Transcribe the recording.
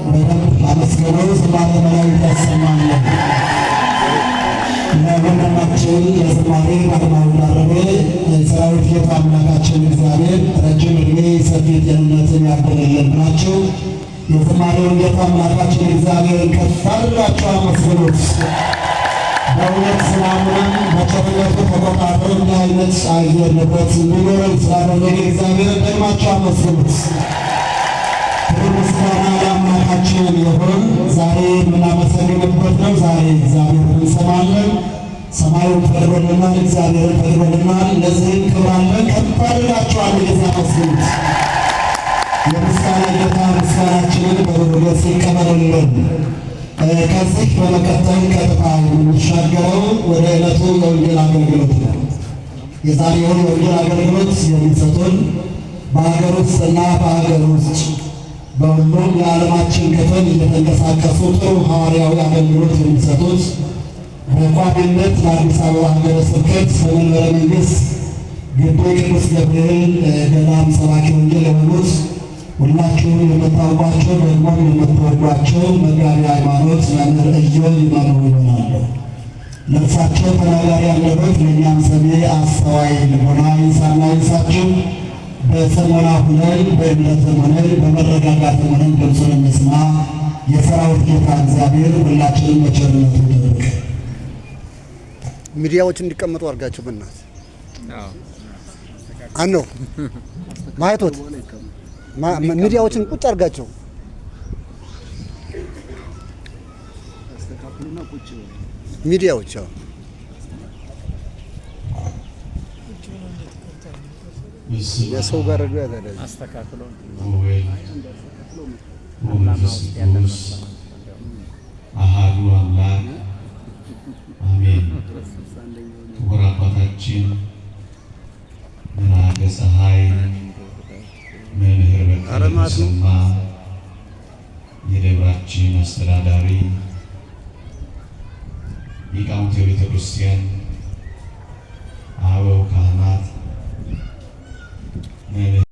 በደንብ አመስግነው ዝማሬ መላእክት ያሰማልን። ለወንድማችን የዝማሬ ቀድማዊ ዳረገ የሰራዊት ጌታ አምላካችን እግዚአብሔር ረጅም ዕድሜ ሰፊ ጤንነትን ያድልልን ብላችሁ የዝማሬውን ጌታ አምላካችን እግዚአብሔርን ከፍ አድርጋችሁ አመስግኑት። በእውነት ሰላሙን በቸርነቱ ተቆጣጥሮ እንዲህ አይነት አየር ንብረት እንዲኖረን ስላደረገ እግዚአብሔርን ደግማችሁ አመስግኑት። ምስጋና ለአምላካችን ለስማችን ይሁን። ዛሬ የምናመሰግንበት ነው። ዛሬ እግዚአብሔርን እንሰማለን። ሰማዩን ፈቅዶልናል፣ እግዚአብሔርን ፈቅዶልናል። ለዚህም ክብር አለን። ከፍ አድርጋችኋል ጌታ መስሉት የምስጋና ጌታ ምስጋናችንን በሞገስ ይቀበልልን። ከዚህ በመቀጠል ቀጥታ የምንሻገረው ወደ ዕለቱ የወንጌል አገልግሎት ነው። የዛሬውን የወንጌል አገልግሎት የሚሰጡን በሀገር ውስጥና በሀገር ውጭ በሁሉም የዓለማችን ክፍል እየተንቀሳቀሱ ጥሩ ሐዋርያዊ አገልግሎት የሚሰጡት በቋሚነት ለአዲስ አበባ ሀገረ ስብከት በመንበረ መንግሥት ግቢ ቅዱስ ገብርኤል ገዳም ሰባኪ ወንጌል የሆኑት ሁላችሁም የምታውቋቸው ደግሞ የምትወዷቸው መጋቢ ሃይማኖት መምህር ኢዮብ ይመሩ ይሆናሉ። ለእርሳቸው ተናጋሪ አንደበት ለእኛም ሰሚ አስተዋይ ልቦና ይንሳና ይንሳችሁ። በሰሞና ሁነን በእምነትም ሆነን በመረጋጋትም ሆነን ድምፁን እንስማ። የሰራዊት ጌታ እግዚአብሔር ሁላችንም በቸርነቱ ይጠብቅ። ሚዲያዎች እንዲቀመጡ አድርጋቸው በእናትህ አነው ማየቶት ሚዲያዎችን ቁጭ አድርጋቸው። ሚዲያዎች የሰው ጋር አስተካክሎ አሃዱ አምላክ አሜን። ክቡር አባታችን መልአከ ፀሐይ መምህር በቀለ ተሰማ የደብራችን አስተዳዳሪ፣ ሊቃውንተ ቤተ ክርስቲያን፣ አበው ካህናት